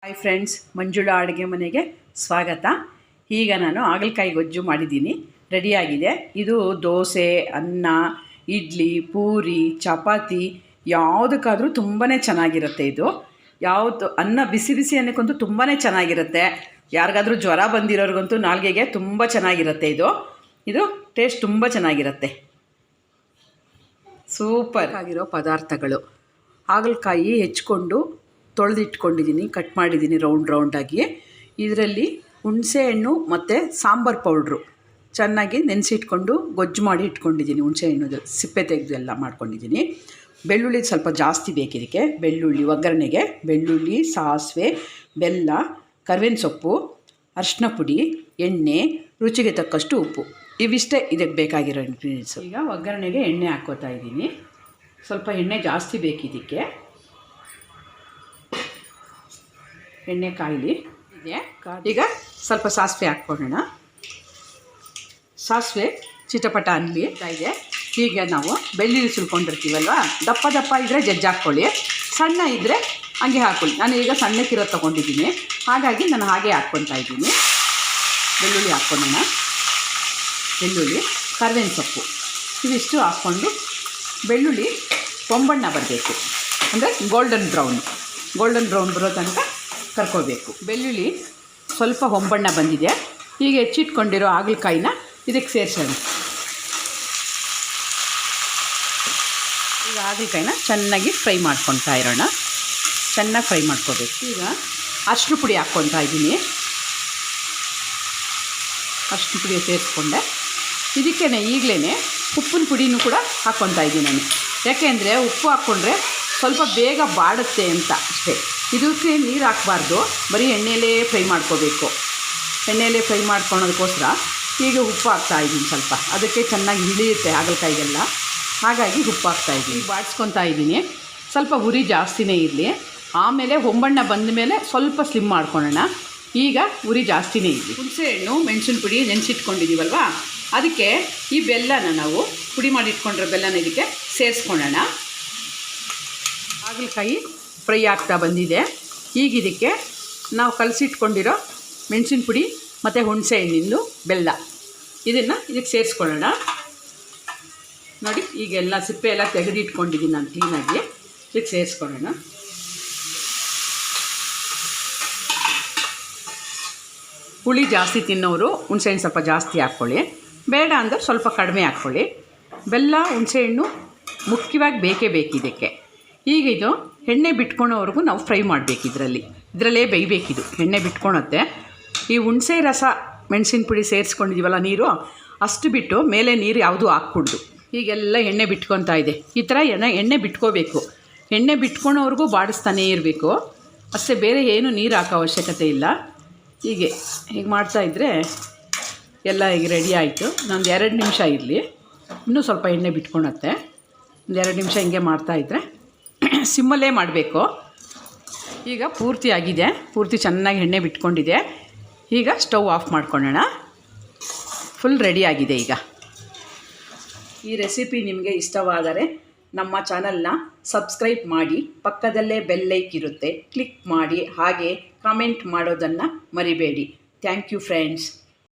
Hi friends, Manjula ಅಡುಗೆ ಮನೆಗೆ ಸ್ವಾಗತ. ಈಗ ನಾನು ಹಾಗಲಕಾಯಿ ಗೊಜ್ಜು ಮಾಡಿದ್ದೀನಿ, ರೆಡಿಯಾಗಿದೆ. ಇದು ದೋಸೆ, ಅನ್ನ, ಇಡ್ಲಿ, ಪೂರಿ, ಚಪಾತಿ ಯಾವುದಕ್ಕಾದರೂ ತುಂಬಾ ಚೆನ್ನಾಗಿರುತ್ತೆ. ಇದು ಯಾವುದು ಅನ್ನ ಬಿಸಿ ಬಿಸಿ ಅನ್ನಕ್ಕಂತೂ ತುಂಬಾ ಚೆನ್ನಾಗಿರುತ್ತೆ. ಯಾರಿಗಾದ್ರೂ ಜ್ವರ ಬಂದಿರೋರಿಗಂತೂ ನಾಲ್ಗೆಗೆ ತುಂಬ ಚೆನ್ನಾಗಿರುತ್ತೆ. ಇದು ಟೇಸ್ಟ್ ತುಂಬ ಚೆನ್ನಾಗಿರುತ್ತೆ. ಸೂಪರ್ ಆಗಿರೋ ಪದಾರ್ಥಗಳು: ಹಾಗಲಕಾಯಿ ಹೆಚ್ಕೊಂಡು ತೊಳೆದಿಟ್ಕೊಂಡಿದ್ದೀನಿ, ಕಟ್ ಮಾಡಿದ್ದೀನಿ ರೌಂಡಾಗಿ. ಇದರಲ್ಲಿ ಹುಣಸೆಹಣ್ಣು ಮತ್ತು ಸಾಂಬಾರು ಪೌಡ್ರು ಚೆನ್ನಾಗಿ ನೆನೆಸಿಟ್ಕೊಂಡು ಗೊಜ್ಜು ಮಾಡಿ ಇಟ್ಕೊಂಡಿದ್ದೀನಿ. ಹುಣಸೆಹಣ್ಣು ಸಿಪ್ಪೆ ತೆಗೆದು ಎಲ್ಲ ಮಾಡ್ಕೊಂಡಿದ್ದೀನಿ. ಬೆಳ್ಳುಳ್ಳಿ ಸ್ವಲ್ಪ ಜಾಸ್ತಿ ಬೇಕು ಇದಕ್ಕೆ. ಬೆಳ್ಳುಳ್ಳಿ ಒಗ್ಗರಣೆಗೆ ಬೆಳ್ಳುಳ್ಳಿ, ಸಾಸಿವೆ, ಬೆಲ್ಲ, ಕರಿಬೇವಿನ ಸೊಪ್ಪು, ಅರಿಶಿನ ಪುಡಿ, ಎಣ್ಣೆ, ರುಚಿಗೆ ತಕ್ಕಷ್ಟು ಉಪ್ಪು. ಇವಿಷ್ಟೇ ಇದಕ್ಕೆ ಬೇಕಾಗಿರೋ ಇಂಗ್ರೀಡಿಯೆಂಟ್ಸು. ಈಗ ಒಗ್ಗರಣೆಗೆ ಎಣ್ಣೆ ಹಾಕ್ಕೋತಾ ಇದ್ದೀನಿ. ಸ್ವಲ್ಪ ಎಣ್ಣೆ ಜಾಸ್ತಿ ಬೇಕು ಇದಕ್ಕೆ. ಎಣ್ಣೆ ಕಾಯಿಲಿ ಇದೆ. ಈಗ ಸ್ವಲ್ಪ ಸಾಸಿವೆ ಹಾಕ್ಕೊಳ್ಳೋಣ. ಸಾಸಿವೆ ಚಿಟಪಟ ಅನ್ನಲಿ ಇದೆ. ಹೀಗೆ ನಾವು ಬೆಳ್ಳುಳ್ಳಿ ಸುಲ್ಕೊಂಡಿರ್ತೀವಲ್ವ, ದಪ್ಪ ದಪ್ಪ ಇದ್ದರೆ ಜಜ್ಜಿ ಹಾಕ್ಕೊಳ್ಳಿ, ಸಣ್ಣ ಇದ್ದರೆ ಹಂಗೆ ಹಾಕ್ಕೊಳ್ಳಿ. ನಾನು ಈಗ ಸಣ್ಣಕ್ಕಿರೋ ತೊಗೊಂಡಿದ್ದೀನಿ, ಹಾಗಾಗಿ ನಾನು ಹಾಗೆ ಹಾಕ್ಕೊತಾ ಇದ್ದೀನಿ. ಬೆಳ್ಳುಳ್ಳಿ ಹಾಕ್ಕೊಳ್ಳೋಣ. ಬೆಳ್ಳುಳ್ಳಿ, ಕರಿಬೇವಿನ ಸೊಪ್ಪು ಇವಿಷ್ಟು ಹಾಕ್ಕೊಂಡು ಬೆಳ್ಳುಳ್ಳಿ ಹೊಂಬಣ್ಣ ಬರಬೇಕು, ಅಂದರೆ ಗೋಲ್ಡನ್ ಬ್ರೌನ್ ಬರೋ ತನಕ ಕರ್ಕೋಬೇಕು. ಬೆಳ್ಳುಳ್ಳಿ ಸ್ವಲ್ಪ ಹೊಂಬಣ್ಣ ಬಂದಿದೆ. ಈಗ ಹೆಚ್ಚಿಟ್ಕೊಂಡಿರೋ ಹಾಗಲಕಾಯಿನ ಇದಕ್ಕೆ ಸೇರಿಸೋಣ. ಈಗ ಹಾಗಲಕಾಯಿನ ಚೆನ್ನಾಗಿ ಫ್ರೈ ಮಾಡ್ಕೊತಾ ಇರೋಣ. ಚೆನ್ನಾಗಿ ಫ್ರೈ ಮಾಡ್ಕೋಬೇಕು. ಈಗ ಅರಿಶಿನ ಪುಡಿ ಹಾಕ್ಕೊತಾ ಇದ್ದೀನಿ. ಅರಿಶಿನ ಪುಡಿ ಸೇರಿಸ್ಕೊಂಡೆ. ಇದಕ್ಕೇ ಈಗಲೇ ಉಪ್ಪಿನ ಪುಡಿನೂ ಕೂಡ ಹಾಕ್ಕೊತಾ ಇದ್ದೀನಿ ನಾನು. ಯಾಕೆಂದರೆ ಉಪ್ಪು ಹಾಕ್ಕೊಂಡ್ರೆ ಸ್ವಲ್ಪ ಬೇಗ ಬಾಡುತ್ತೆ ಅಂತ ಅಷ್ಟೇ. ಇದಕ್ಕೆ ನೀರು ಹಾಕಬಾರ್ದು, ಬರೀ ಎಣ್ಣೆಯಲ್ಲೇ ಫ್ರೈ ಮಾಡ್ಕೋಬೇಕು. ಎಣ್ಣೆಯಲ್ಲೇ ಫ್ರೈ ಮಾಡ್ಕೊಳೋದಕ್ಕೋಸ್ಕರ ಈಗ ಉಪ್ಪು ಹಾಕ್ತಾಯಿದ್ದೀನಿ ಸ್ವಲ್ಪ. ಅದಕ್ಕೆ ಚೆನ್ನಾಗಿ ಇಳಿಯುತ್ತೆ ಹಾಗಲಕಾಯಿಗೆಲ್ಲ, ಹಾಗಾಗಿ ಉಪ್ಪು ಹಾಕ್ತಾಯಿದ್ದೀನಿ. ಬಾಡಿಸ್ಕೊತಾ ಇದ್ದೀನಿ. ಸ್ವಲ್ಪ ಉರಿ ಜಾಸ್ತಿನೇ ಇರಲಿ. ಆಮೇಲೆ ಹೊಂಬಣ್ಣ ಬಂದ ಮೇಲೆ ಸ್ವಲ್ಪ ಸ್ಲಿಮ್ ಮಾಡ್ಕೊಳ್ಳೋಣ. ಈಗ ಉರಿ ಜಾಸ್ತಿನೇ ಇರಲಿ. ಹುಣಸೆಹಣ್ಣು, ಮೆಣಸಿನ ಪುಡಿ ನೆನೆಸಿಟ್ಕೊಂಡಿದ್ದೀವಲ್ವ, ಅದಕ್ಕೆ ಈ ಬೆಲ್ಲನ ನಾವು ಪುಡಿ ಮಾಡಿ ಇಟ್ಕೊಂಡಿರೋ ಬೆಲ್ಲನ ಇದಕ್ಕೆ ಸೇರಿಸ್ಕೊಳ್ಳೋಣ. ಹಾಗಲಕಾಯಿ ಫ್ರೈ ಆಗ್ತಾ ಬಂದಿದೆ. ಈಗ ಇದಕ್ಕೆ ನಾವು ಕಲಸಿಟ್ಕೊಂಡಿರೋ ಮೆಣಸಿನ ಪುಡಿ ಮತ್ತು ಹುಣಸೆ ಹಣ್ಣಿಂದು ಬೆಲ್ಲ ಇದನ್ನು ಇದಕ್ಕೆ ಸೇರಿಸ್ಕೊಳ್ಳೋಣ. ನೋಡಿ, ಈಗೆಲ್ಲ ಸಿಪ್ಪೆ ಎಲ್ಲ ತೆಗೆದಿಟ್ಕೊಂಡಿದ್ದೀನಿ ನಾನು ಕ್ಲೀನಾಗಿ. ಇದಕ್ಕೆ ಸೇರಿಸ್ಕೊಳ್ಳೋಣ. ಹುಳಿ ಜಾಸ್ತಿ ತಿನ್ನೋರು ಹುಣಸೆಹಣ್ಣು ಸ್ವಲ್ಪ ಜಾಸ್ತಿ ಹಾಕ್ಕೊಳ್ಳಿ, ಬೇಡ ಅಂದರೆ ಸ್ವಲ್ಪ ಕಡಿಮೆ ಹಾಕ್ಕೊಳ್ಳಿ. ಬೆಲ್ಲ, ಹುಣಸೆಹಣ್ಣು ಮುಖ್ಯವಾಗಿ ಬೇಕೇ ಬೇಕು ಇದಕ್ಕೆ. ಈಗ ಇದು ಎಣ್ಣೆ ಬಿಟ್ಕೊಳೋವರೆಗೂ ನಾವು ಫ್ರೈ ಮಾಡಬೇಕು. ಇದರಲ್ಲೇ ಬೇಯಬೇಕಿದು, ಎಣ್ಣೆ ಬಿಟ್ಕೊಳತ್ತೆ. ಈ ಹುಣಸೆ ರಸ, ಮೆಣಸಿನ ಪುಡಿ ಸೇರಿಸ್ಕೊಂಡಿದ್ದೀವಲ್ಲ, ನೀರು ಅಷ್ಟು ಬಿಟ್ಟು ಮೇಲೆ ನೀರು ಯಾವುದೂ ಹಾಕ್ಕೊಡ್ದು. ಈಗೆಲ್ಲ ಎಣ್ಣೆ ಬಿಟ್ಕೊತಾ ಇದೆ. ಈ ಥರ ಎಣ್ಣೆ ಬಿಟ್ಕೋಬೇಕು. ಎಣ್ಣೆ ಬಿಟ್ಕೊಳೋವರೆಗೂ ಬಾಡಿಸ್ತಾನೇ ಇರಬೇಕು ಅಷ್ಟೇ, ಬೇರೆ ಏನು ನೀರು ಹಾಕೋ ಅವಶ್ಯಕತೆ ಇಲ್ಲ. ಹೀಗೆ ಮಾಡ್ತಾಯಿದ್ರೆ ಎಲ್ಲ ಈಗ ರೆಡಿ ಆಯಿತು. ಒಂದು 2 ನಿಮಿಷ ಇರಲಿ, ಇನ್ನೂ ಸ್ವಲ್ಪ ಎಣ್ಣೆ ಬಿಟ್ಕೊಳತ್ತೆ. ಒಂದು 2 ನಿಮಿಷ ಹಿಂಗೆ ಮಾಡ್ತಾಯಿದ್ರೆ ಸಿಮ್ಮಲ್ಲೇ ಮಾಡಬೇಕು. ಈಗ ಪೂರ್ತಿ ಆಗಿದೆ, ಪೂರ್ತಿ ಚೆನ್ನಾಗಿ ಎಣ್ಣೆ ಬಿಟ್ಕೊಂಡಿದೆ. ಈಗ ಸ್ಟವ್ ಆಫ್ ಮಾಡ್ಕೊಳ್ಳೋಣ. ಫುಲ್ ರೆಡಿ ಆಗಿದೆ. ಈಗ ಈ ರೆಸಿಪಿ ನಿಮಗೆ ಇಷ್ಟವಾದರೆ ನಮ್ಮ ಚಾನಲ್ನ ಸಬ್ಸ್ಕ್ರೈಬ್ ಮಾಡಿ, ಪಕ್ಕದಲ್ಲೇ ಬೆಲ್ ಐಕಾನ್ ಇರುತ್ತೆ, ಕ್ಲಿಕ್ ಮಾಡಿ. ಹಾಗೆ ಕಾಮೆಂಟ್ ಮಾಡೋದನ್ನು ಮರಿಬೇಡಿ. Thank you friends.